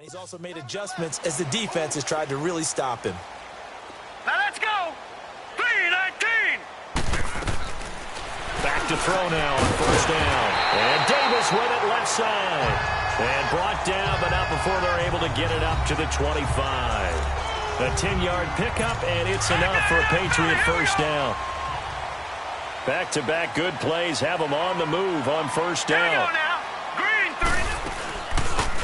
He's also made adjustments as the defense has tried to really stop him. Now let's go. 3-19. Back to throw now on first down. And Davis with it left side. And brought down, but not before they're able to get it up to the 25. A 10-yard pickup, and it's enough for a Patriot first down. Back-to-back good plays have them on the move on first down.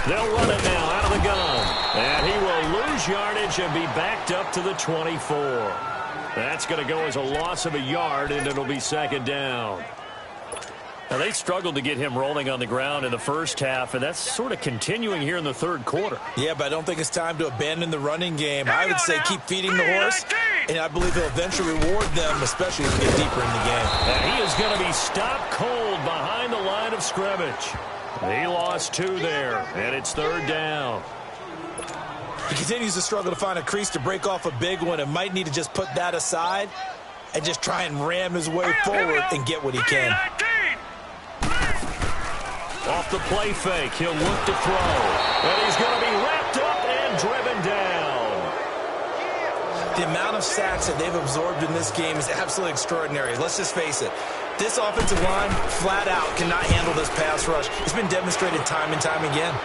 They'll run it now out of the gun. And he will lose yardage and be backed up to the 24. That's going to go as a loss of a yard, and it'll be second down. Now, they struggled to get him rolling on the ground in the first half, and that's sort of continuing here in the third quarter. Yeah, but I don't think it's time to abandon the running game. I would say keep feeding the horse, and I believe he'll eventually reward them, especially as we get deeper in the game. And he is going to be stopped cold behind the line of scrimmage. He lost 2 there, and it's third down. He continues to struggle to find a crease to break off a big one and might need to just put that aside and just try and ram his way forward and get what he can. Off the play fake, he'll look to throw. And he's going to be wrapped up and driven down. The amount of sacks that they've absorbed in this game is absolutely extraordinary. Let's just face it. This offensive line, flat out, cannot handle this pass rush. It's been demonstrated time and time again.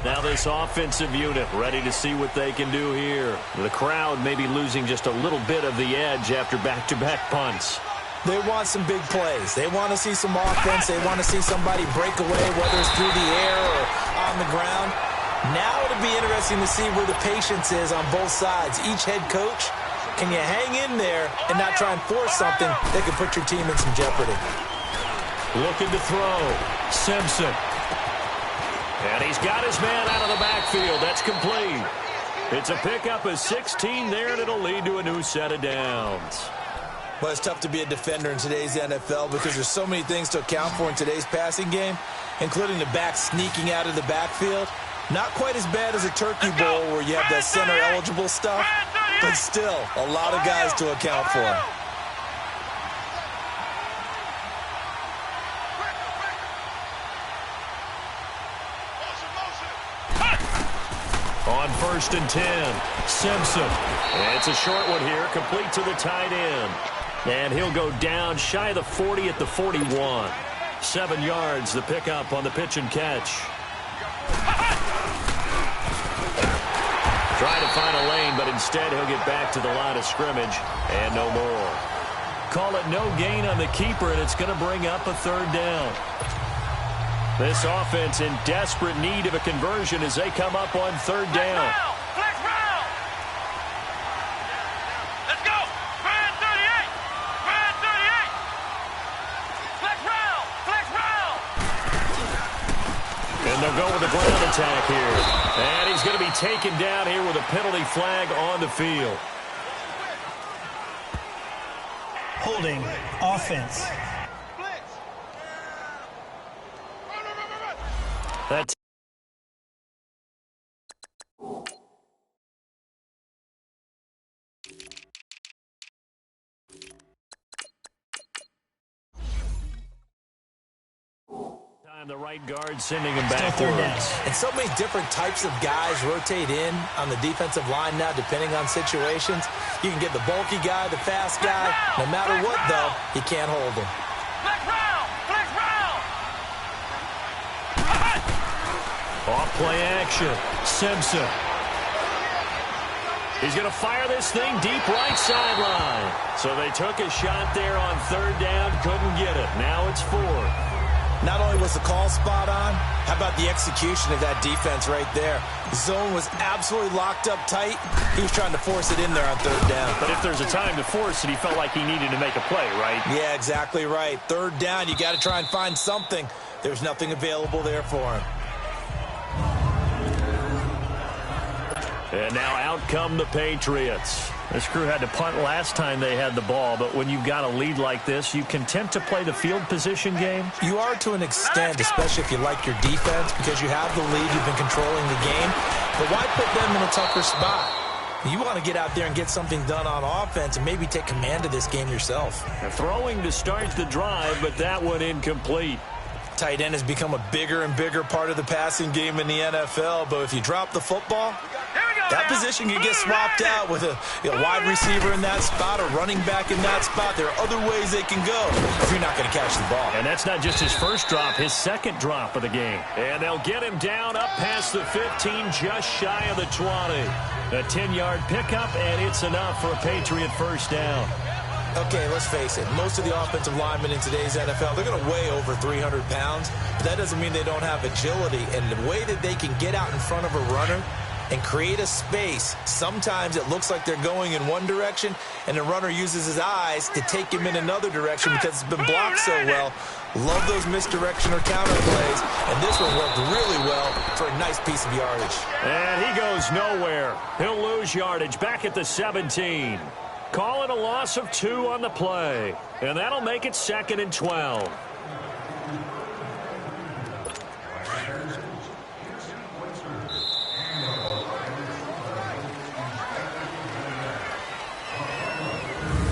Now this offensive unit ready to see what they can do here. The crowd may be losing just a little bit of the edge after back-to-back punts. They want some big plays. They want to see some offense. They want to see somebody break away, whether it's through the air or on the ground. Now it'll be interesting to see where the patience is on both sides. Each head coach, can you hang in there and not try and force something that could put your team in some jeopardy? Looking to throw. Simpson. And he's got his man out of the backfield. That's complete. It's a pickup of 16 there, and it'll lead to a new set of downs. Well, it's tough to be a defender in today's NFL because there's so many things to account for in today's passing game, including the back sneaking out of the backfield. Not quite as bad as a turkey bowl where you have that center-eligible stuff, but still a lot of guys to account for. On first and 10, Simpson. And it's a short one here, complete to the tight end. And he'll go down shy of the 40 at the 41. 7 yards, the pickup on the pitch and catch. Trying to find a lane, but instead he'll get back to the line of scrimmage, and no more. Call it no gain on the keeper, and it's going to bring up a third down. This offense in desperate need of a conversion as they come up on third down. Flex round. Let's go. Grand 38. Grand 38. Flex round. Flex round. And they'll go with the ground attack here. And he's going to be taken down here with a penalty flag on the field. Holding offense. That's time the right guard sending him backwards. And so many different types of guys rotate in on the defensive line now, depending on situations. You can get the bulky guy, the fast guy. No matter what, though, you can't hold him. Off play action. Simpson. He's going to fire this thing deep right sideline. So they took a shot there on third down, couldn't get it. Now it's 4. Not only was the call spot on, how about the execution of that defense right there? The zone was absolutely locked up tight. He was trying to force it in there on third down. But if there's a time to force it, he felt like he needed to make a play, right? Yeah, exactly right. Third down, you got to try and find something. There's nothing available there for him. And now out come the Patriots. This crew had to punt last time they had the ball, but when you've got a lead like this, you content to play the field position game? You are to an extent, especially if you like your defense, because you have the lead, you've been controlling the game. But why put them in a tougher spot? You want to get out there and get something done on offense and maybe take command of this game yourself. Throwing to start the drive, but that one incomplete. Tight end has become a bigger and bigger part of the passing game in the NFL, but if you drop the football, that position can get swapped out with a wide receiver in that spot, a running back in that spot. There are other ways they can go if you're not going to catch the ball. And that's not just his first drop, his second drop of the game. And they'll get him down up past the 15, just shy of the 20. A 10-yard pickup, and it's enough for a Patriot first down. Okay, let's face it. Most of the offensive linemen in today's NFL, they're going to weigh over 300 pounds, but that doesn't mean they don't have agility. And the way that they can get out in front of a runner and create a space, sometimes it looks like they're going in one direction, and the runner uses his eyes to take him in another direction because it's been blocked so well. Love those misdirection or counter plays, and this one worked really well for a nice piece of yardage. And he goes nowhere. He'll lose yardage back at the 17. Call it a loss of 2 on the play, and that'll make it 2nd and 12.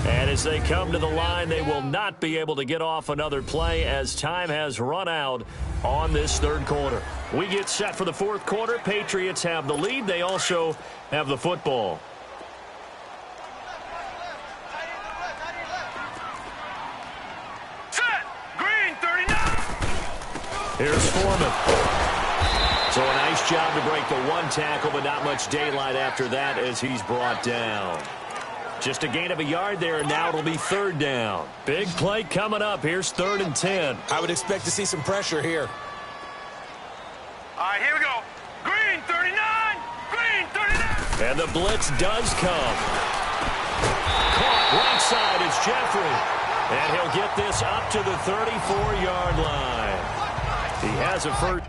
And as they come to the line, they will not be able to get off another play as time has run out on this third quarter. We get set for the fourth quarter. Patriots have the lead. They also have the football. Set. Green 39. Here's Foreman. So a nice job to break the one tackle, but not much daylight after that as he's brought down. Just a gain of a yard there, and now it'll be 3rd down. Big play coming up. Here's 3rd and 10. I would expect to see some pressure here. All right, here we go. Green 39. Green 39. And the blitz does come. Caught right side is Jeffrey. And he'll get this up to the 34-yard line. He has a first.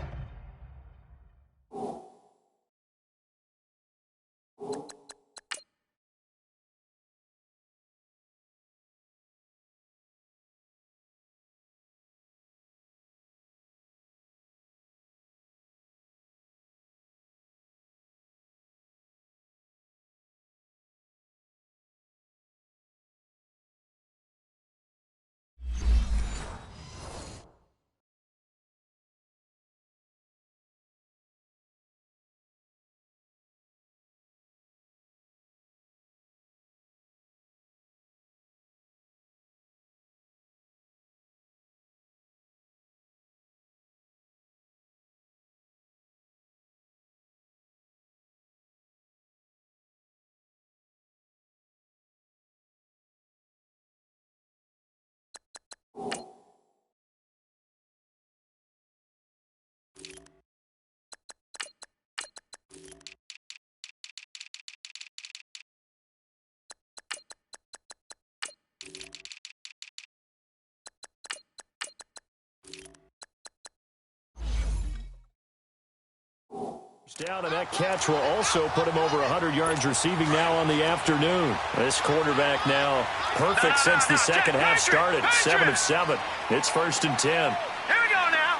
Down, and that catch will also put him over 100 yards receiving now on the afternoon. This quarterback now perfect since the second half started. 7 of 7. It's 1st and 10. Here we go now.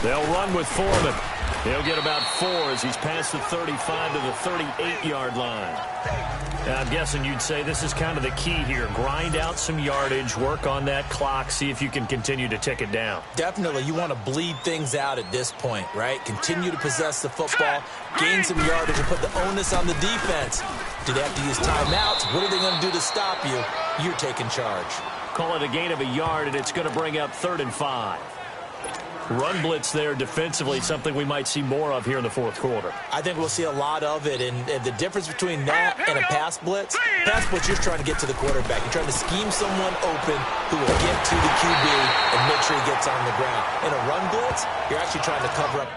3-19. They'll run with Foreman. He'll get about 4 as he's past the 35 to the 38-yard line. Now, I'm guessing you'd say this is kind of the key here. Grind out some yardage, work on that clock, see if you can continue to tick it down. Definitely, you want to bleed things out at this point, right? Continue to possess the football, gain some yardage, and put the onus on the defense. Do they have to use timeouts? What are they going to do to stop you? You're taking charge. Call it a gain of a yard, and it's going to bring up 3rd and 5. Run blitz there defensively, something we might see more of here in the fourth quarter. I think we'll see a lot of it, and the difference between that and a pass blitz, you're trying to get to the quarterback. You're trying to scheme someone open who will get to the QB and make sure he gets on the ground. In a run blitz, you're actually trying to cover up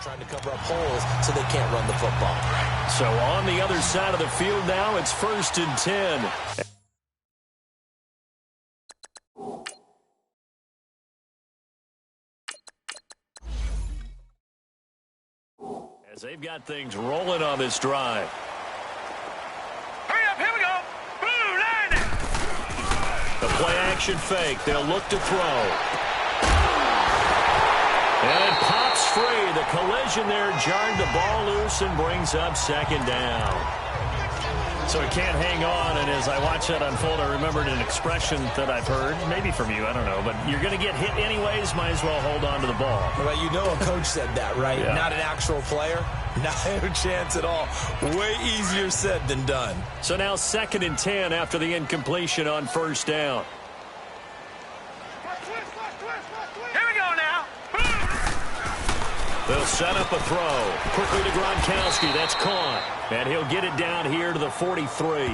Trying to cover up holes so they can't run the football. So on the other side of the field now, it's 1st and 10. As they've got things rolling on this drive. Hurry up, here we go. Blue line. The play-action fake. They'll look to throw. And it pops free. The collision there jarred the ball loose and brings up 2nd down. So he can't hang on, and as I watch that unfold, I remembered an expression that I've heard, maybe from you, I don't know, but you're going to get hit anyways, might as well hold on to the ball. Well, you know a coach said that, right? Yeah. Not an actual player. Not a chance at all. Way easier said than done. So now 2nd and 10 after the incompletion on 1st down. Here we go now. They'll set up a throw. Quickly to Gronkowski. That's caught. And he'll get it down here to the 43.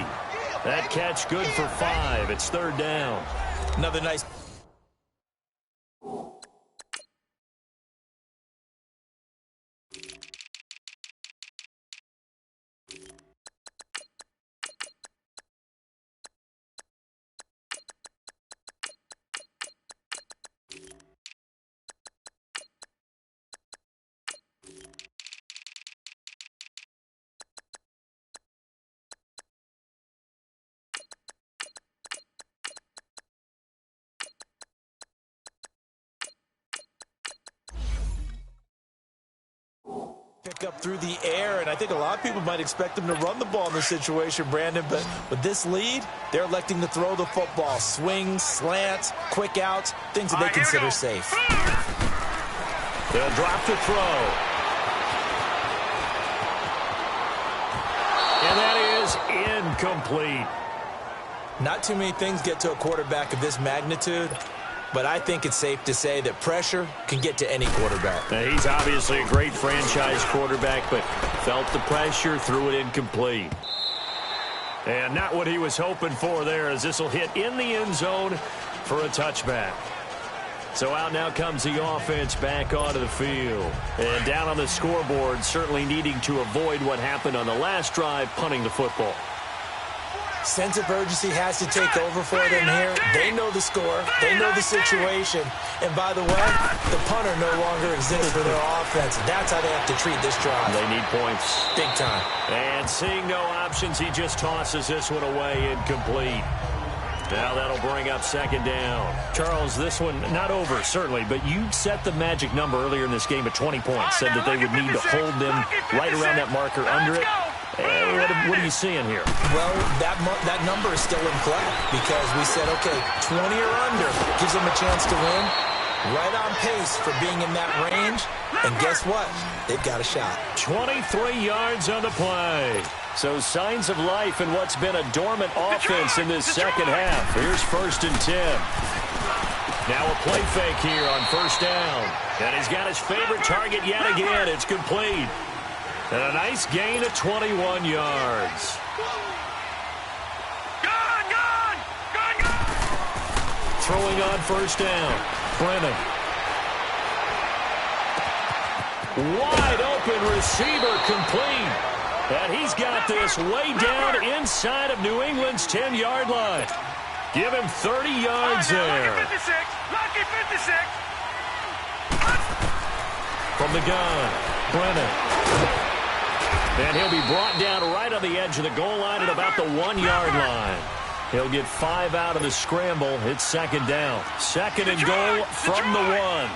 That catch good for 5. It's 3rd down. Another nice... pick up through the air, and I think a lot of people might expect them to run the ball in this situation, Brandon, but with this lead, they're electing to throw the football. Swings, slants, quick outs, things that they consider safe. They'll drop the throw. And that is incomplete. Not too many things get to a quarterback of this magnitude, but I think it's safe to say that pressure can get to any quarterback. Now, he's obviously a great franchise quarterback, but felt the pressure, threw it incomplete. And not what he was hoping for there, as this will hit in the end zone for a touchback. So out now comes the offense back onto the field. And down on the scoreboard, certainly needing to avoid what happened on the last drive, punting the football. Sense of urgency has to take over for them here. They know the score. They know the situation. And by the way, the punter no longer exists for their offense. That's how they have to treat this drive. They need points. Big time. And seeing no options, he just tosses this one away incomplete. Now that'll bring up 2nd down. Charles, this one not over, certainly, but you set the magic number earlier in this game at 20 points, said that they would need to hold them right around that marker under it. What are you seeing here? Well, that number is still in play because we said, okay, 20 or under gives them a chance to win. Right on pace for being in that range. And guess what? They've got a shot. 23 yards on the play. So signs of life in what's been a dormant offense in this second half. Here's 1st and 10. Now a play fake here on 1st down. And he's got his favorite target yet again. It's complete. And a nice gain of 21 yards. Gone! Throwing on 1st down. Brennan. Wide open receiver complete. And he's got this way down inside of New England's 10-yard line. Give him 30 yards there. Lucky 56. From the gun, Brennan. And he'll be brought down right on the edge of the goal line at about the 1-yard line. He'll get 5 out of the scramble. It's 2nd down. 2nd and goal from the 1. Gone!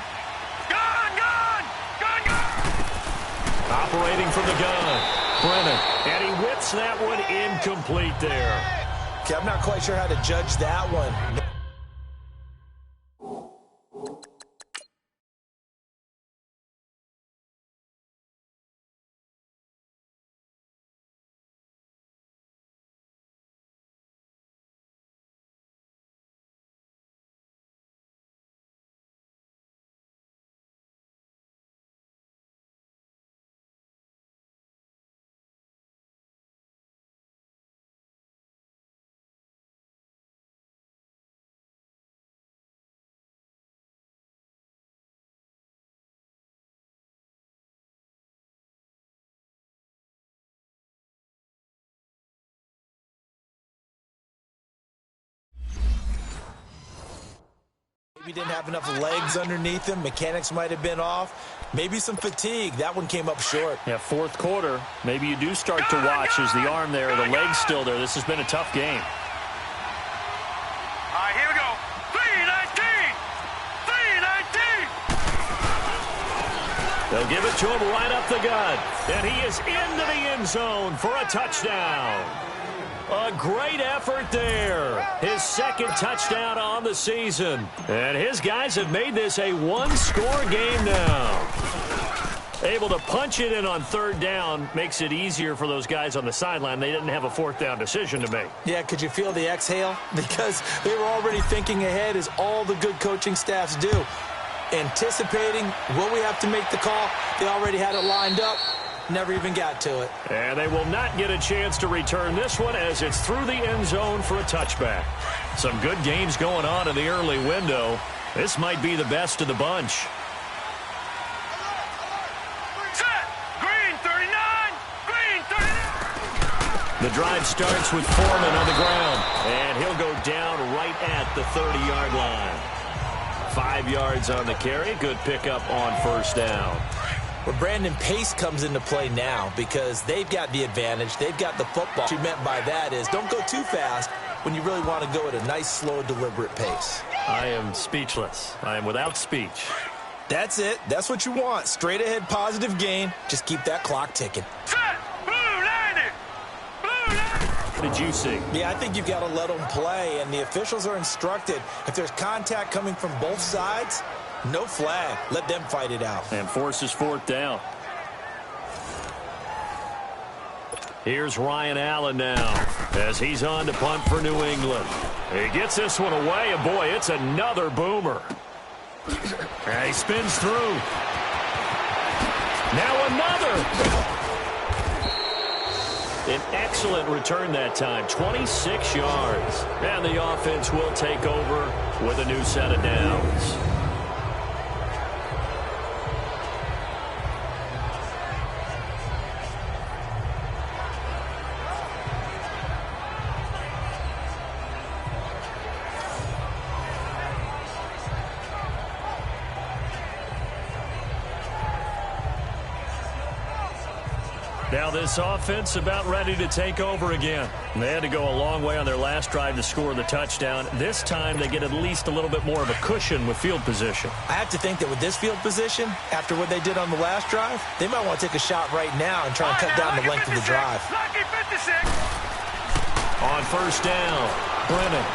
Operating from the gun, Brennan. And he whips that one incomplete there. Okay, I'm not quite sure how to judge that one. Maybe didn't have enough legs underneath him. Mechanics might have been off. Maybe some fatigue. That one came up short. Yeah, fourth quarter. Maybe you do start to watch as the arm there, the leg's still there. This has been a tough game. All right, here we go. 319. 319. They'll give it to him right up the gut. And he is into the end zone for a touchdown. A great effort there. His second touchdown on the season. And his guys have made this a one-score game now. Able to punch it in on third down makes it easier for those guys on the sideline. They didn't have a fourth down decision to make. Yeah, could you feel the exhale? Because they were already thinking ahead, as all the good coaching staffs do. Anticipating, will we have to make the call? They already had it lined up. Never even got to it. And they will not get a chance to return this one as it's through the end zone for a touchback. Some good games going on in the early window. This might be the best of the bunch. Set. Green 39. Green 39. The drive starts with Foreman on the ground. And he'll go down right at the 30-yard line. 5 yards on the carry. Good pickup on first down. Well, Brandon, pace comes into play now because they've got the advantage. They've got the football. What you meant by that is don't go too fast when you really want to go at a nice, slow, deliberate pace. I am speechless. I am without speech. That's it. That's what you want. Straight ahead, positive gain. Just keep that clock ticking. Set. Blue 90. Blue 90. What did you see? Yeah, I think you've got to let them play, and the officials are instructed. If there's contact coming from both sides, no flag. Let them fight it out. And forces fourth down. Here's Ryan Allen now as he's on to punt for New England. He gets this one away, and boy, it's another boomer. And he spins through. Now another. An excellent return that time, 26 yards. And the offense will take over with a new set of downs. Now this offense about ready to take over again. They had to go a long way on their last drive to score the touchdown. This time they get at least a little bit more of a cushion with field position. I have to think that with this field position, after what they did on the last drive, they might want to take a shot right now and try and cut down the length of the drive. Lucky 56. On first down, Brennan.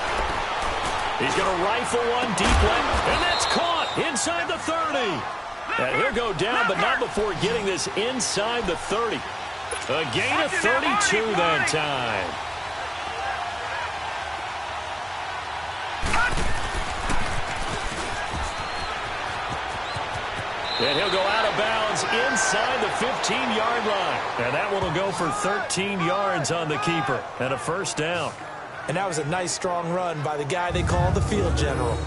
He's going to rifle one deep left, and that's caught inside the 30. And he'll go down, but not before getting this inside the 30. A gain of 32 that time. And he'll go out of bounds inside the 15-yard line. And that one will go for 13 yards on the keeper and a first down. And that was a nice, strong run by the guy they call the field general.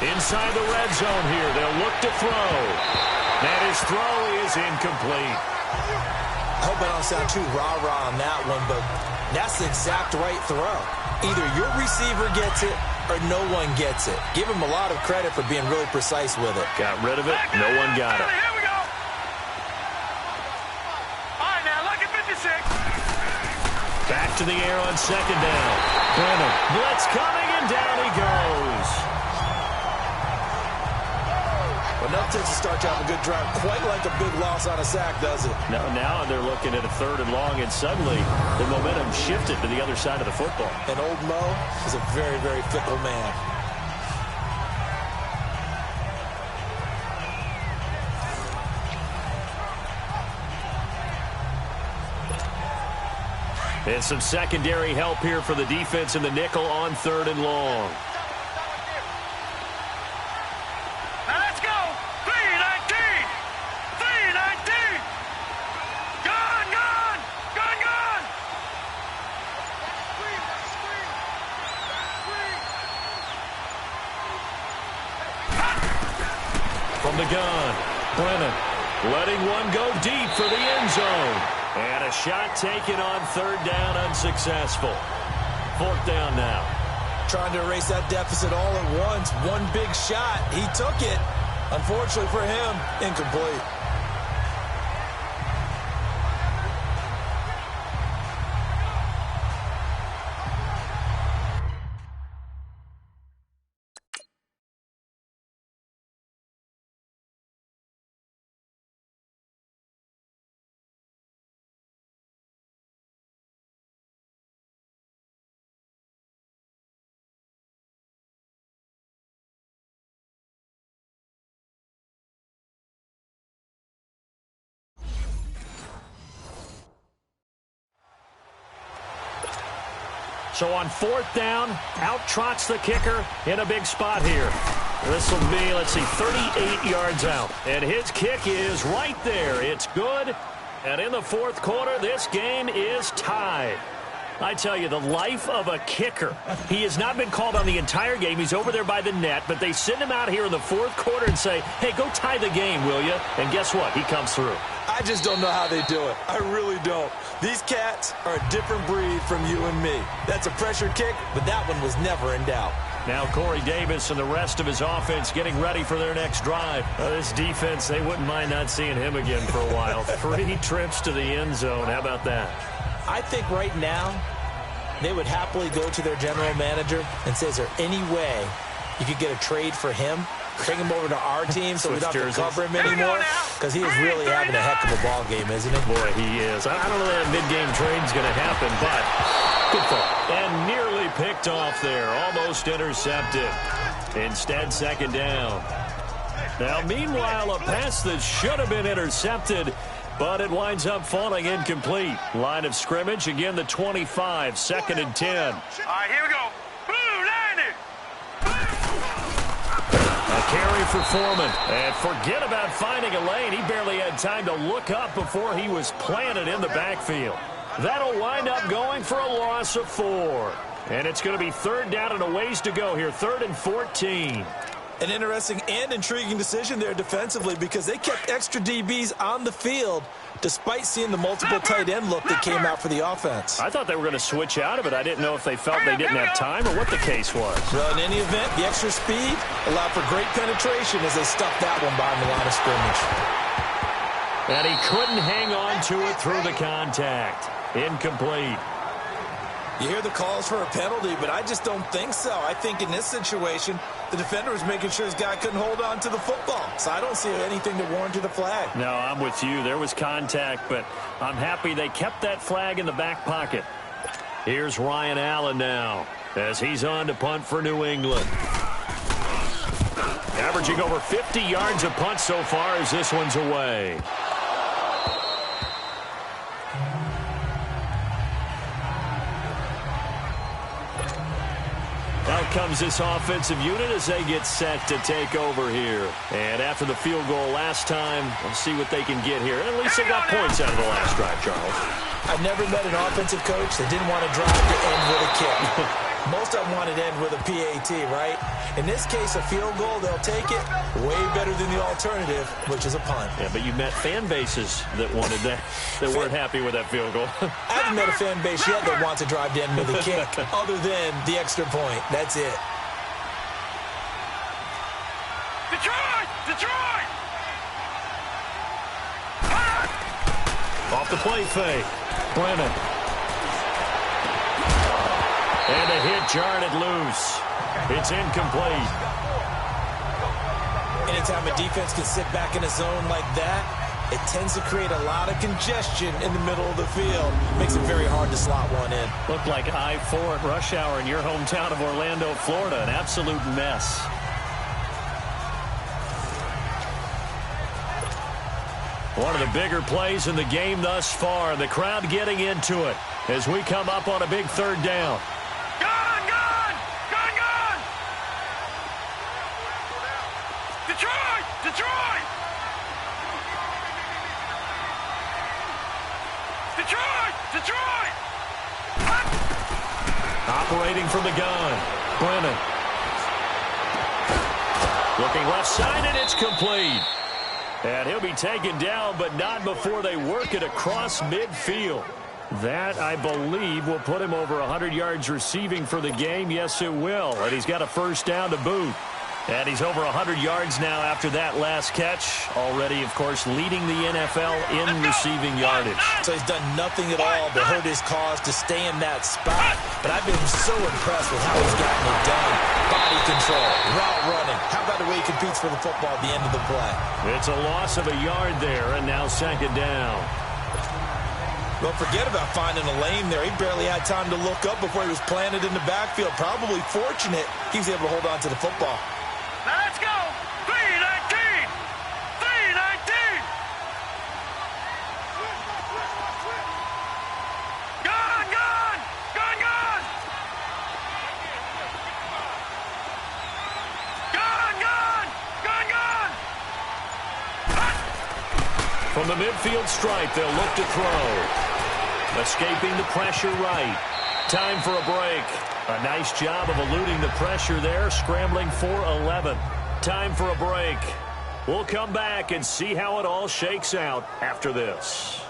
Inside the red zone here, they'll look to throw. And his throw is incomplete. I hope I don't sound too rah-rah on that one, but that's the exact right throw. Either your receiver gets it or no one gets it. Give him a lot of credit for being really precise with it. Got rid of it. No one got it. Here we go. All right, now, lucky 56. Back to the air on second down. Brennan. Blitz coming, and down he goes. Enough to start to have a good drive. Quite like a big loss on a sack, does it? No, now they're looking at a third and long, and suddenly the momentum shifted to the other side of the football. And old Mo is a very, very fickle man. And some secondary help here for the defense in the nickel on third and long. Now let's go. 319. From the gun, Brennan letting one go deep for the end zone. And a shot taken on third down, unsuccessful. Fourth down now. Trying to erase that deficit all at once. One big shot. He took it. Unfortunately for him, incomplete. So on fourth down, out trots the kicker in a big spot here. This will be, let's see, 38 yards out. And his kick is right there. It's good. And in the fourth quarter, this game is tied. I tell you, the life of a kicker. He has not been called on the entire game. He's over there by the net, but they send him out here in the fourth quarter and say, hey, go tie the game, will you? And guess what? He comes through. I just don't know how they do it. I really don't. These cats are a different breed from you and me. That's a pressure kick, but that one was never in doubt. Now Corey Davis and the rest of his offense getting ready for their next drive. This defense, they wouldn't mind not seeing him again for a while. 3 trips to the end zone. How about that? I think right now they would happily go to their general manager and say, is there any way you could get a trade for him? Bring him over to our team so we don't have to cover him anymore? Because he is really having a heck of a ball game, isn't he? Boy, he is. I don't know that mid-game trade's going to happen, but good thought. And nearly picked off there. Almost intercepted. Instead, second down. Now, meanwhile, a pass that should have been intercepted, but it winds up falling incomplete. Line of scrimmage, again, the 25, second and 10. All right, here we go. Blue, landing. A carry for Foreman. And forget about finding a lane. He barely had time to look up before he was planted in the backfield. That'll wind up going for a loss of 4. And it's going to be third down and a ways to go here. 3rd and 14. An interesting and intriguing decision there defensively because they kept extra DBs on the field despite seeing the multiple tight end look that came out for the offense. I thought they were going to switch out of it. I didn't know if they felt they didn't have time or what the case was. Well, in any event, the extra speed allowed for great penetration as they stuffed that one behind the line of scrimmage. And he couldn't hang on to it through the contact. Incomplete. You hear the calls for a penalty, but I just don't think so. I think in this situation, the defender was making sure his guy couldn't hold on to the football. So I don't see anything that warranted a flag. No, I'm with you. There was contact, but I'm happy they kept that flag in the back pocket. Here's Ryan Allen now as he's on to punt for New England. Averaging over 50 yards a punt so far as this one's away. Out comes this offensive unit as they get set to take over here. And after the field goal last time, we'll see what they can get here. At least they got points out of the last drive, Charles. I've never met an offensive coach that didn't want to drive to end with a kick. Most of them wanted to end with a PAT, right? In this case, a field goal, they'll take it. Way better than the alternative, which is a punt. Yeah, but you met fan bases that wanted that, that weren't happy with that field goal. I haven't met a fan base yet that wants to drive to end with a kick, other than the extra point. That's it. Detroit! Detroit! Off the play fake. Brennan. And a hit jarred it loose. It's incomplete. Anytime a defense can sit back in a zone like that, it tends to create a lot of congestion in the middle of the field. Makes it very hard to slot one in. Looked like I-4 at rush hour in your hometown of Orlando, Florida. An absolute mess. One of the bigger plays in the game thus far. The crowd getting into it as we come up on a big third down. Gun! Gun! Gun! Gun! Detroit! Detroit! Detroit! Detroit! Operating from the gun. Brennan. Looking left side, and it's complete. And he'll be taken down, but not before they work it across midfield. That, I believe, will put him over 100 yards receiving for the game. Yes, it will. And he's got a first down to boot. And he's over 100 yards now after that last catch. Already, of course, leading the NFL in receiving yardage. So he's done nothing at all to hurt his cause to stay in that spot. But I've been so impressed with how he's gotten it done. Body control, route running. How about the way he competes for the football at the end of the play? It's a loss of a yard there, and now second down. Well, forget about finding a lane there. He barely had time to look up before he was planted in the backfield. Probably fortunate he was able to hold on to the football. Now let's go. 319. 319. Gone, gone. Gone, gone. Gone, gone. Gone, gone. From the midfield stripe, they'll look to throw. Escaping the pressure right. Time for a break. A nice job of eluding the pressure there, scrambling for 11. Time for a break. We'll come back and see how it all shakes out after this.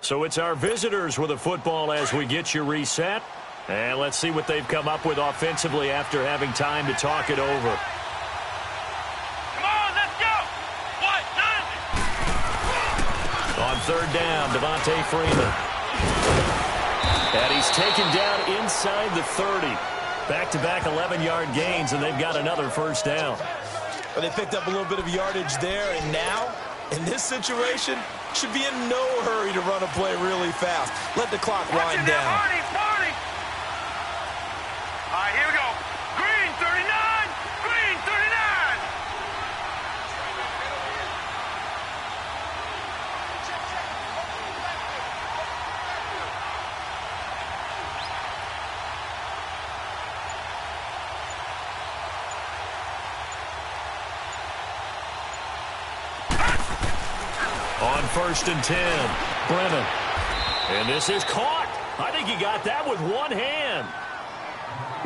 So it's our visitors with a football as we get you reset. And let's see what they've come up with offensively after having time to talk it over. Come on, let's go. What? None. On third down, Freeman. And he's taken down inside the 30. Back-to-back 11-yard gains, and they've got another first down. Well, they picked up a little bit of yardage there, and now, in this situation, should be in no hurry to run a play really fast. Let the clock wind down. Party, party. All right, here we go. Green 39. Green 39. On first and 10, Brennan. And this is caught. I think he got that with one hand.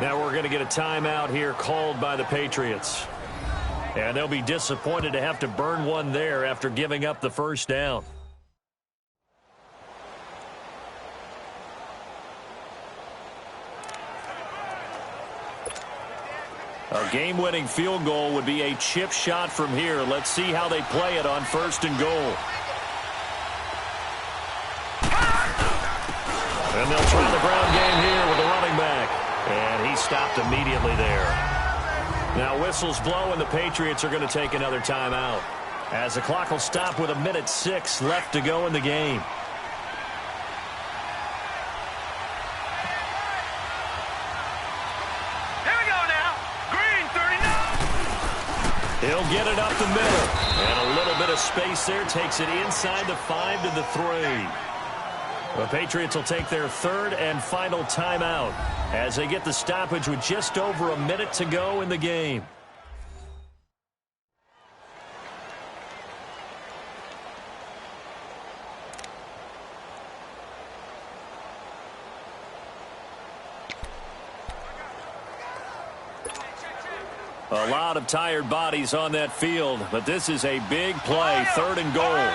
Now we're going to get a timeout here called by the Patriots. And they'll be disappointed to have to burn one there after giving up the first down. A game-winning field goal would be a chip shot from here. Let's see how they play it on first and goal. And they'll try the ground game here with a running back. And he stopped immediately there. Now whistles blow, and the Patriots are going to take another timeout, as the clock will stop with 1:06 left to go in the game. Here we go now. Green 39. He'll get it up the middle. And a little bit of space there takes it inside the 5 to the 3. The Patriots will take their third and final timeout as they get the stoppage with just over a minute to go in the game. A lot of tired bodies on that field, but this is a big play, third and goal.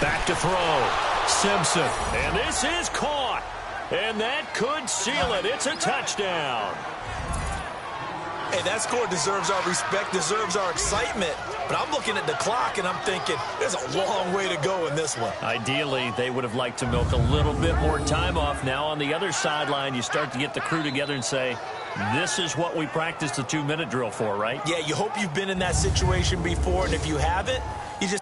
Back to throw. Simpson. And this is caught. And that could seal it. It's a touchdown. Hey, that score deserves our respect, deserves our excitement. But I'm looking at the clock, and I'm thinking there's a long way to go in this one. Ideally, they would have liked to milk a little bit more time off. Now on the other sideline, you start to get the crew together and say, this is what we practiced the 2-minute drill for, right? Yeah, you hope you've been in that situation before, and if you haven't, you just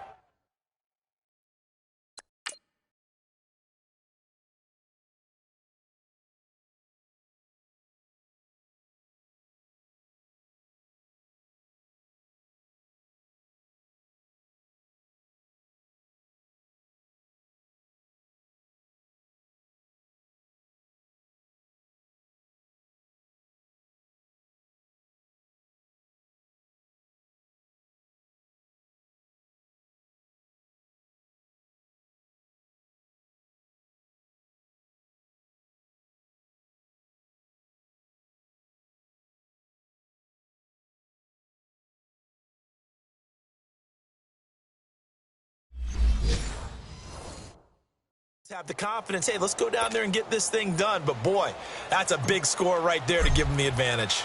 Have the confidence, hey, let's go down there and get this thing done. But, boy, that's a big score right there to give them the advantage.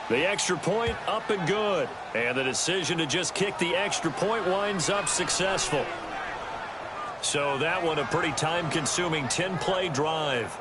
The extra point up and good. And the decision to just kick the extra point winds up successful. So that one a pretty time-consuming 10-play drive.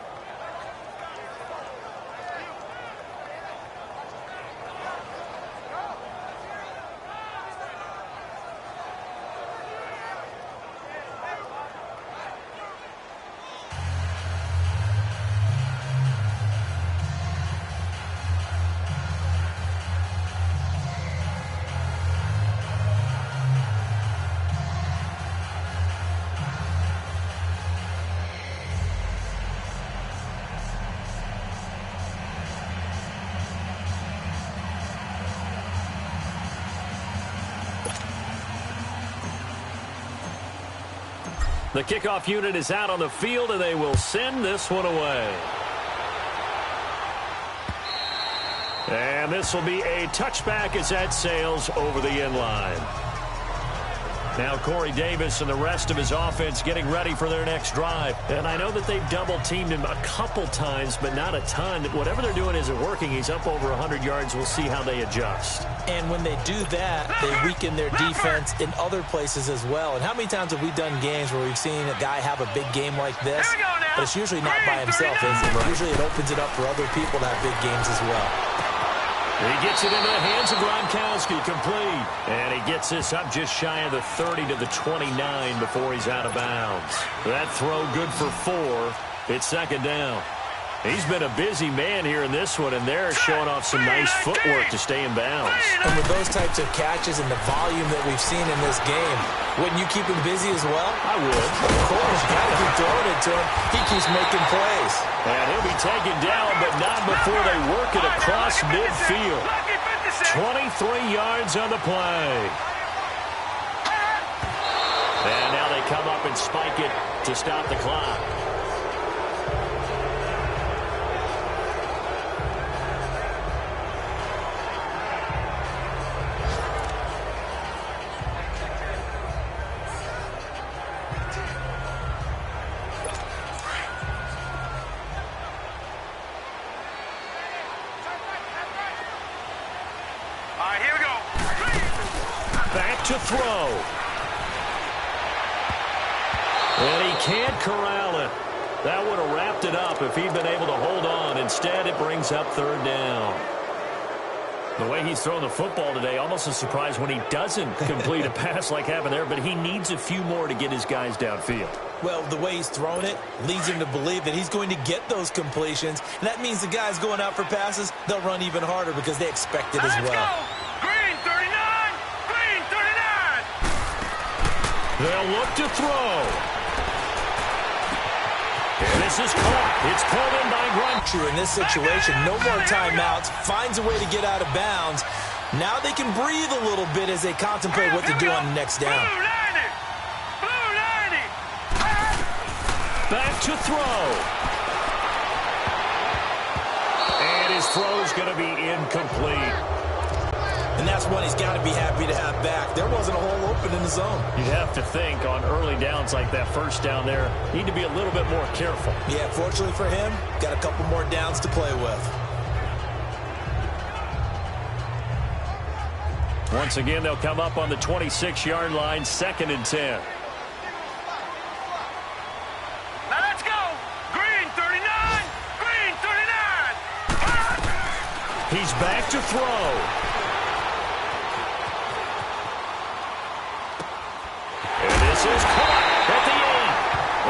The kickoff unit is out on the field, and they will send this one away. And this will be a touchback as that sails over the end line. Now Corey Davis and the rest of his offense getting ready for their next drive. And I know that they've double-teamed him a couple times, but not a ton. Whatever they're doing isn't working. He's up over 100 yards. We'll see how they adjust. And when they do that, they weaken their defense in other places as well. And how many times have we done games where we've seen a guy have a big game like this? But it's usually not by himself, is it? Usually it opens it up for other people to have big games as well. He gets it into the hands of Gronkowski, complete. And he gets this up just shy of the 30 to the 29 before he's out of bounds. That throw good for 4. It's second down. He's been a busy man here in this one, and they're showing off some nice footwork to stay in bounds. And with those types of catches and the volume that we've seen in this game, wouldn't you keep him busy as well? I would. Of course, you got to keep throwing it to him. He keeps making plays. And he'll be taken down, but not before they work it across midfield. 23 yards on the play. And now they come up and spike it to stop the clock. To throw. And he can't corral it. That would have wrapped it up if he'd been able to hold on. Instead, it brings up third down. The way he's thrown the football today, almost a surprise when he doesn't complete a pass like happened there, but he needs a few more to get his guys downfield. Well, the way he's thrown it leads him to believe that he's going to get those completions. And that means the guys going out for passes, they'll run even harder because they expect it as well. They'll look to throw. And this is caught. It's pulled in by Grunt. In this situation, no more timeouts. Finds a way to get out of bounds. Now they can breathe a little bit as they contemplate what to do on the next down. Back to throw. And his throw's going to be incomplete. And that's one he's got to be happy to have back. There wasn't a hole open in the zone. You'd have to think on early downs like that first down there, need to be a little bit more careful. Yeah, fortunately for him, got a couple more downs to play with. Once again, they'll come up on the 26-yard line, 2nd and 10. Now let's go. Green 39. Green 39. He's back to throw. Is caught at the 8.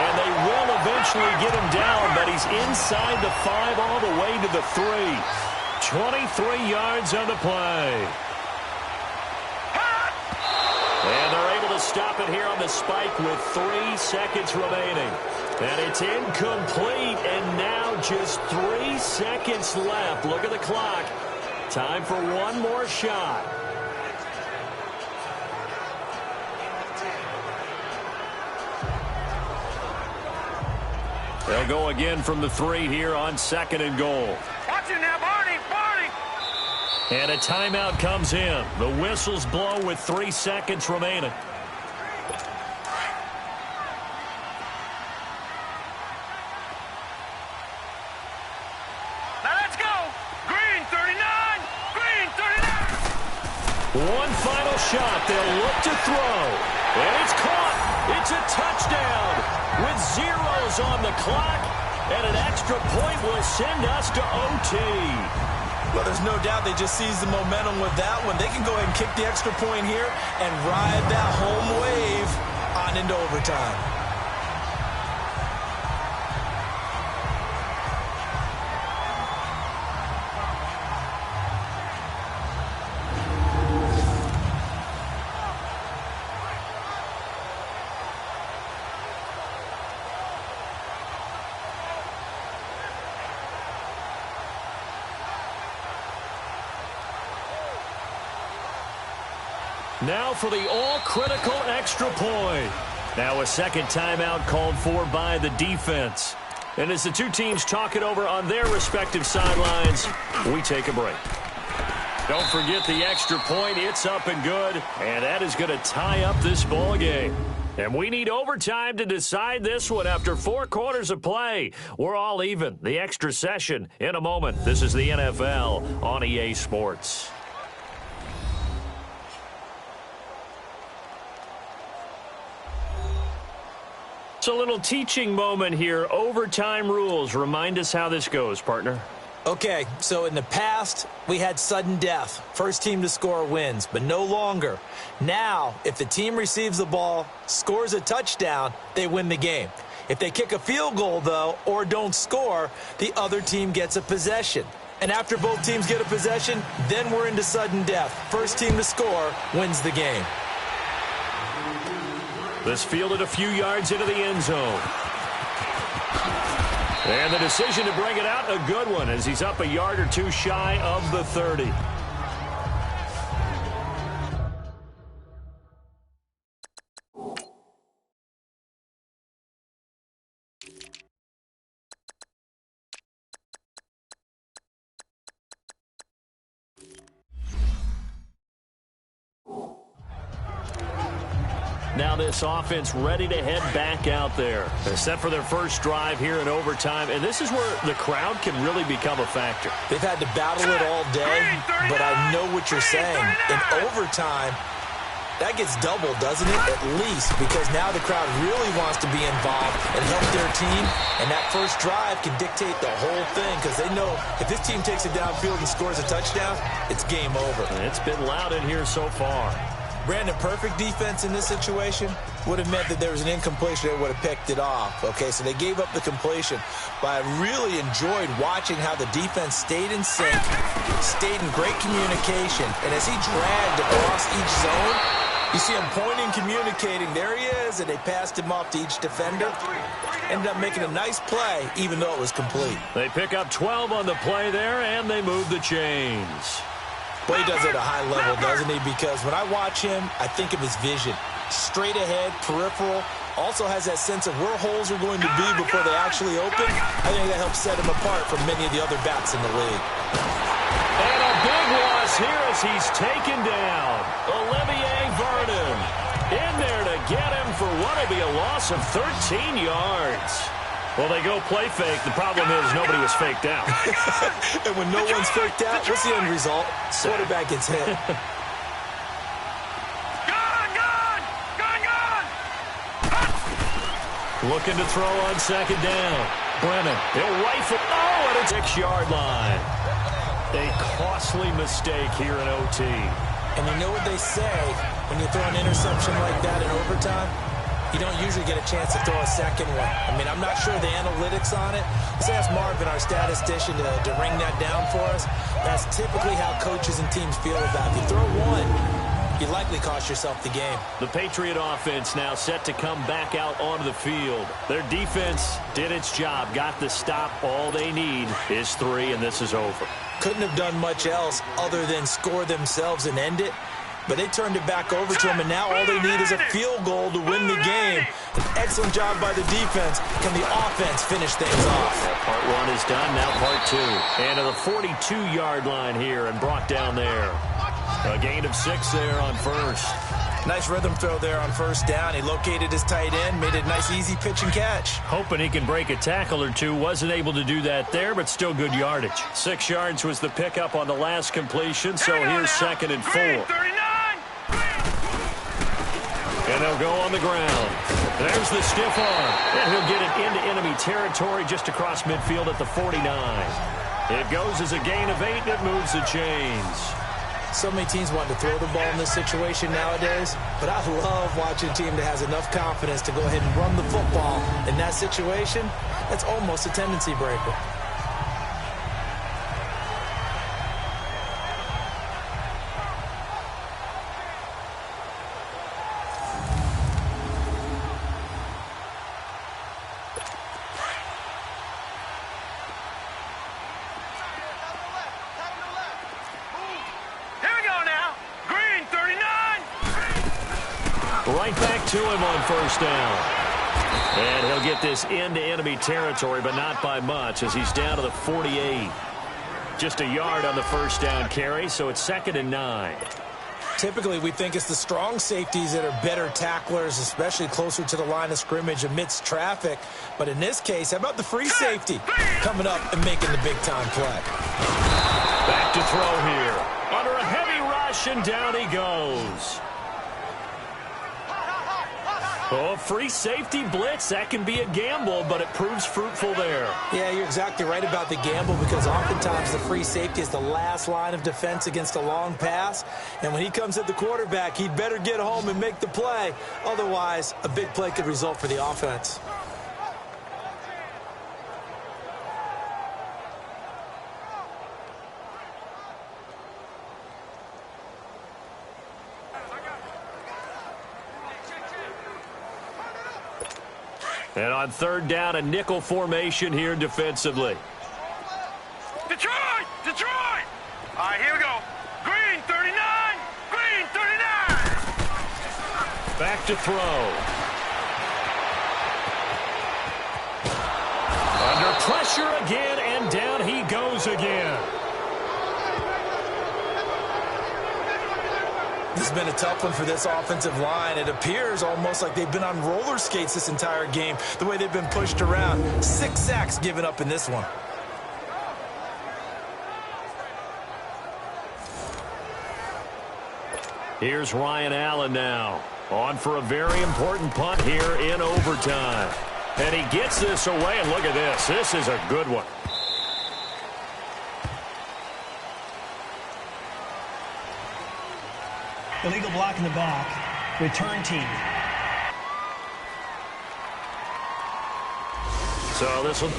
And they will eventually get him down, but he's inside the 5 all the way to the 3. 23 yards on the play. And they're able to stop it here on the spike with 3 seconds remaining. And it's incomplete, and now just 3 seconds left. Look at the clock. Time for one more shot. They'll go again from the 3 here on 2nd and goal. Watch it now, Barney, Barney. And a timeout comes in. The whistles blow with 3 seconds remaining. One final shot. They'll look to throw. And it's caught. It's a touchdown with zeros on the clock. And an extra point will send us to OT. Well, there's no doubt they just seized the momentum with that one. They can go ahead and kick the extra point here and ride that home wave on into overtime. Now for the all-critical extra point. Now a second timeout called for by the defense. And as the two teams talk it over on their respective sidelines, we take a break. Don't forget the extra point. It's up and good. And that is going to tie up this ball game. And we need overtime to decide this one after 4 quarters of play. We're all even. The extra session in a moment. This is the NFL on EA Sports. It's a little teaching moment here. Overtime rules. Remind us how this goes, partner. Okay, so in the past, we had sudden death. First team to score wins, but no longer. Now, if the team receives the ball, scores a touchdown, they win the game. If they kick a field goal, though, or don't score, the other team gets a possession. And after both teams get a possession, then we're into sudden death. First team to score wins the game. This fielded a few yards into the end zone. And the decision to bring it out, a good one, as he's up a yard or two shy of the 30. Now this offense ready to head back out there. They're set for their first drive here in overtime, and this is where the crowd can really become a factor. They've had to battle it all day, but I know what you're saying. In overtime, that gets doubled, doesn't it? At least, because now the crowd really wants to be involved and help their team, and that first drive can dictate the whole thing because they know if this team takes it downfield and scores a touchdown, it's game over. It's been loud in here so far. Brandon, perfect defense in this situation would have meant that there was an incompletion. They would have picked it off. Okay, so they gave up the completion. But I really enjoyed watching how the defense stayed in sync, stayed in great communication. And as he dragged across each zone, you see him pointing, communicating. There he is, and they passed him off to each defender. Ended up making a nice play, even though it was complete. They pick up 12 on the play there, and they move the chains. Well, he does it at a high level, doesn't he? Because when I watch him, I think of his vision. Straight ahead, peripheral. Also has that sense of where holes are going to be before they actually open. I think that helps set him apart from many of the other backs in the league. And a big loss here as he's taken down. Olivier Vernon in there to get him for what will be a loss of 13 yards. Well, they go play fake. The problem is nobody was faked out. And when no one's faked out, what's the end result? Quarterback gets hit. Looking to throw on second down. Brennan, he'll rifle. Oh, at a 6-yard line. A costly mistake here in OT. And you know what they say when you throw an interception like that in overtime? You don't usually get a chance to throw a second one. I mean, I'm not sure the analytics on it. Let's ask Marvin, our statistician, to ring that down for us. That's typically how coaches and teams feel about it. If you throw one, you likely cost yourself the game. The Patriot offense now set to come back out onto the field. Their defense did its job, got the stop. All they need is 3, and this is over. Couldn't have done much else other than score themselves and end it. But they turned it back over to them, and now all they need is a field goal to win the game. An excellent job by the defense. Can the offense finish things off? Part 1 is done, now part 2. And to the 42-yard line here and brought down there. A gain of 6 there on first. Nice rhythm throw there on first down. He located his tight end, made it a nice easy pitch and catch. Hoping he can break a tackle or two. Wasn't able to do that there, but still good yardage. 6 yards was the pickup on the last completion, so here's 2nd and 4. And they'll go on the ground. There's the stiff arm. And he'll get it into enemy territory just across midfield at the 49. It goes as a gain of 8, and it moves the chains. So many teams want to throw the ball in this situation nowadays, but I love watching a team that has enough confidence to go ahead and run the football. In that situation, that's almost a tendency breaker. Right back to him on first down. And he'll get this into enemy territory, but not by much as he's down to the 48. Just a yard on the first down carry, so it's 2nd and 9. Typically, we think it's the strong safeties that are better tacklers, especially closer to the line of scrimmage amidst traffic. But in this case, how about the free safety coming up and making the big-time play? Back to throw here. Under a heavy rush, and down he goes. Oh, free safety blitz, that can be a gamble, but it proves fruitful there. Yeah, you're exactly right about the gamble because oftentimes the free safety is the last line of defense against a long pass. And when he comes at the quarterback, he'd better get home and make the play. Otherwise, a big play could result for the offense. And on third down, a nickel formation here defensively. Detroit! Detroit! All right, here we go. Green 39! Green 39! Back to throw. Under pressure again, and down he goes again. This has been a tough one for this offensive line. It appears almost like they've been on roller skates this entire game, the way they've been pushed around. 6 sacks given up in this one. Here's Ryan Allen now, on for a very important punt here in overtime. And he gets this away, and look at this. This is a good one. Illegal block in the back. Return team. So this one.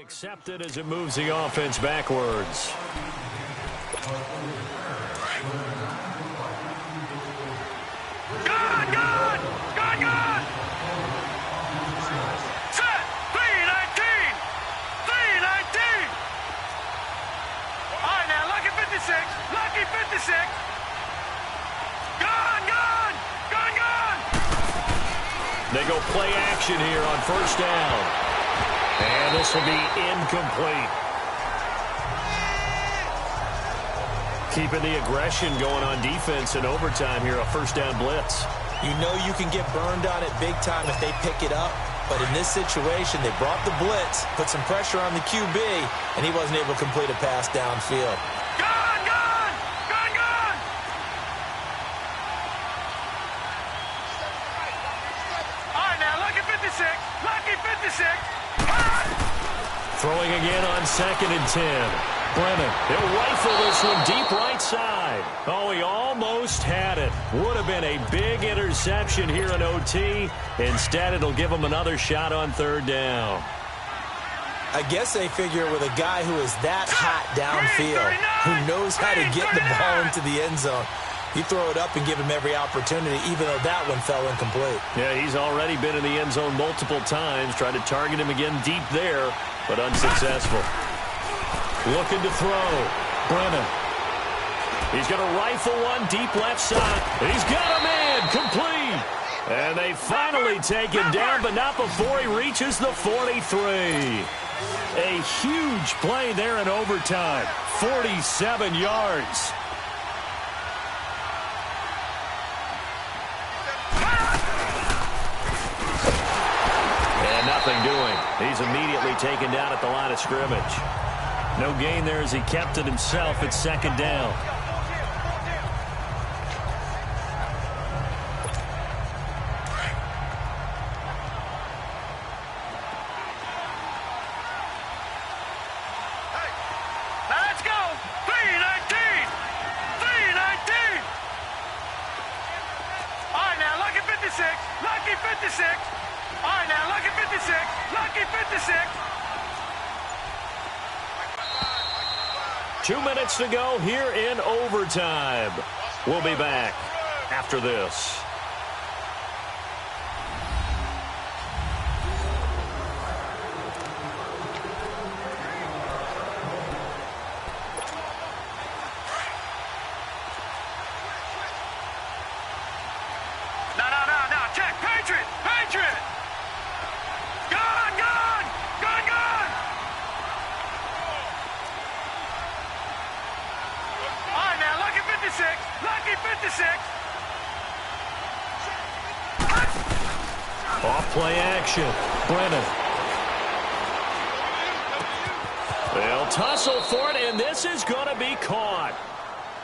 Accepted as it moves the offense backwards. Good! Set! 319! 319! All right, now, lucky 56. Lucky 56. Gone! They go play action here on first down. And this will be incomplete. Keeping the aggression going on defense in overtime here, a first down blitz. You know you can get burned on it big time if they pick it up. But in this situation, they brought the blitz, put some pressure on the QB, and he wasn't able to complete a pass downfield. Gone! All right, now, lucky 56. Lucky 56. Throwing again on 2nd and 10. Brennan, he'll rifle this one deep right side. Oh, he almost had it. Would have been a big interception here in OT. Instead, it'll give him another shot on third down. I guess they figure with a guy who is that hot downfield, who knows how to get the ball into the end zone, You throw it up and give him every opportunity, even though that one fell incomplete. Yeah, he's already been in the end zone multiple times, trying to target him again deep there, but unsuccessful. Looking to throw. Brennan. He's going to rifle one deep left side. He's got a man complete. And they finally take him down, but not before he reaches the 43. A huge play there in overtime. 47 yards. And nothing doing. He's immediately taken down at the line of scrimmage. No gain there as he kept it himself at second down. Lucky 56. All right, now, lucky 56. Lucky 56. 2 minutes to go here in overtime. We'll be back after this. No. Check. Patriot. Gun. All right, now, lucky 56. Lucky 56. Off play action. Brennan. They'll tussle for it, and this is going to be caught.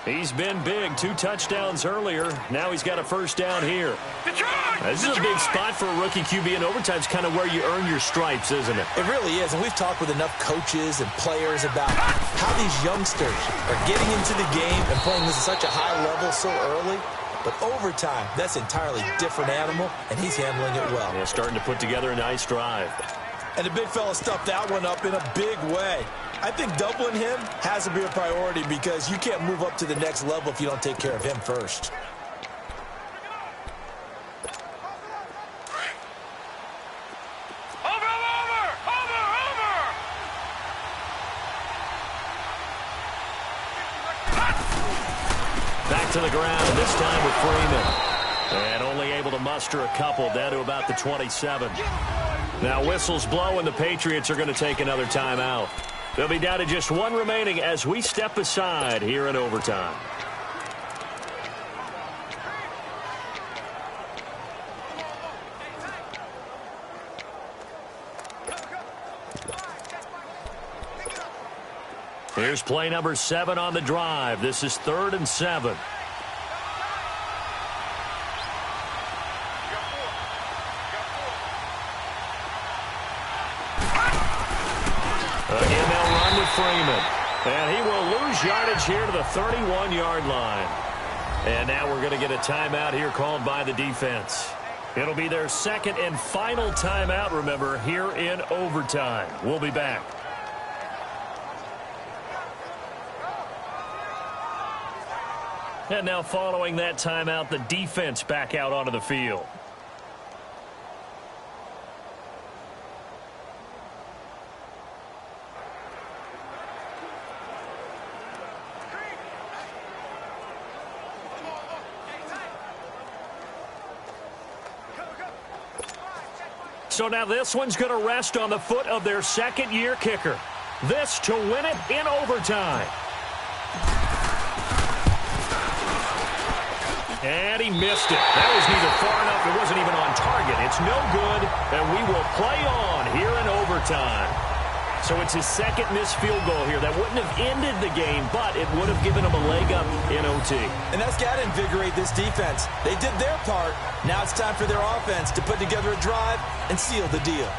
He's been big. 2 touchdowns earlier. Now he's got a first down here. This is a big spot for a rookie QB, and overtime's kind of where you earn your stripes, isn't it? It really is, and we've talked with enough coaches and players about how these youngsters are getting into the game and playing this at such a high level so early. But overtime, that's an entirely different animal, and he's handling it well. Yeah, starting to put together a nice drive. And the big fella stuffed that one up in a big way. I think doubling him has to be a priority because you can't move up to the next level if you don't take care of him first. Over. Back to the ground, this time with Freeman. And only able to muster a couple down to about the 27. Now whistles blow, and the Patriots are going to take another timeout. They'll be down to just 1 remaining as we step aside here in overtime. Here's play number 7 on the drive. This is 3rd and 7. Again, they'll run with Freeman. And he will lose yardage here to the 31-yard line. And now we're going to get a timeout here called by the defense. It'll be their second and final timeout, remember, here in overtime. We'll be back. And now following that timeout, the defense back out onto the field. So now this one's going to rest on the foot of their second-year kicker. This to win it in overtime. And he missed it. That was neither far enough. It wasn't even on target. It's no good, and we will play on here in overtime. So it's his second missed field goal here. That wouldn't have ended the game, but it would have given him a leg up in OT. And that's got to invigorate this defense. They did their part. Now it's time for their offense to put together a drive and seal the deal.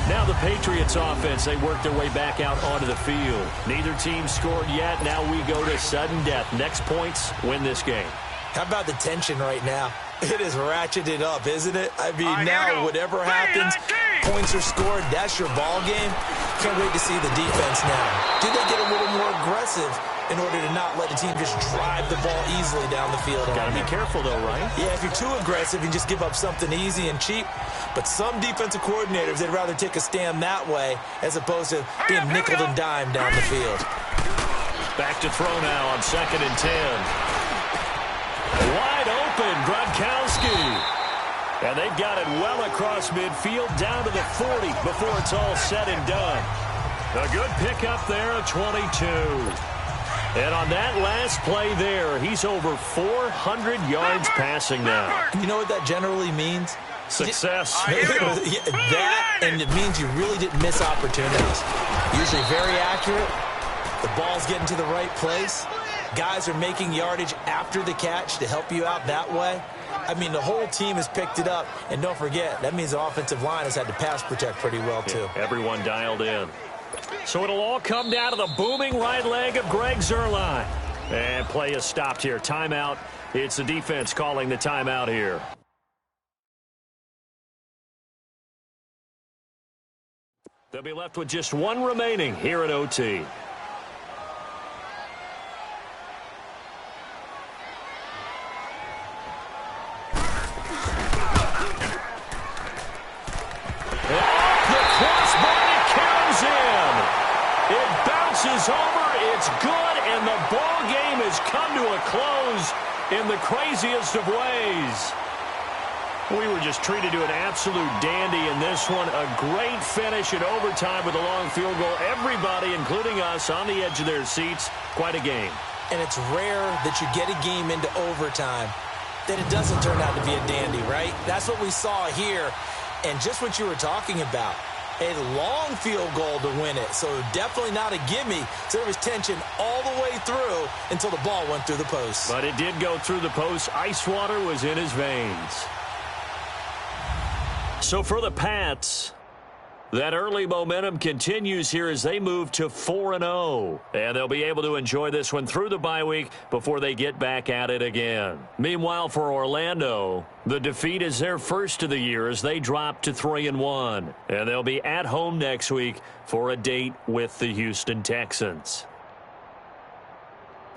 Now the Patriots offense, they work their way back out onto the field. Neither team scored yet. Now we go to sudden death. Next points win this game. How about the tension right now? It is ratcheted up, isn't it? I mean, now whatever happens, points are scored. That's your ball game. Can't wait to see the defense now. Do they get a little more aggressive in order to not let the team just drive the ball easily down the field. Got to be careful, though, right? Yeah, if you're too aggressive, you just give up something easy and cheap. But some defensive coordinators, they'd rather take a stand that way as opposed to being nickeled and dimed down the field. Back to throw now on 2nd and 10. Wide open, Gronkowski. And they've got it well across midfield down to the 40 before it's all said and done. A good pickup there, a 22. And on that last play there, he's over 400 yards passing now. You know what that generally means? Success. That, and it means you really didn't miss opportunities. Usually very accurate. The ball's getting to the right place. Guys are making yardage after the catch to help you out that way. I mean, the whole team has picked it up. And don't forget, that means the offensive line has had to pass protect pretty well, too. Yeah, everyone dialed in. So it'll all come down to the booming right leg of Greg Zuerlein. And play is stopped here. Timeout. It's the defense calling the timeout here. They'll be left with just one remaining here at OT. Over, it's good, and the ball game has come to a close in the craziest of ways. We were just treated to an absolute dandy in this one. A great finish in overtime with a long field goal. Everybody, including us, on the edge of their seats. Quite a game. And it's rare that you get a game into overtime that it doesn't turn out to be a dandy, right? That's what we saw here. And just what you were talking about. A long field goal to win it, so definitely not a gimme. So there was tension all the way through until the ball went through the post. But it did go through the post. Ice water was in his veins. So for the Pats, that early momentum continues here as they move to 4-0. And they'll be able to enjoy this one through the bye week before they get back at it again. Meanwhile, for Orlando, the defeat is their first of the year as they drop to 3-1. And they'll be at home next week for a date with the Houston Texans.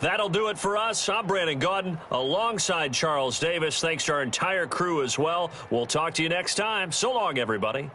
That'll do it for us. I'm Brandon Gaudin alongside Charles Davis. Thanks to our entire crew as well. We'll talk to you next time. So long, everybody.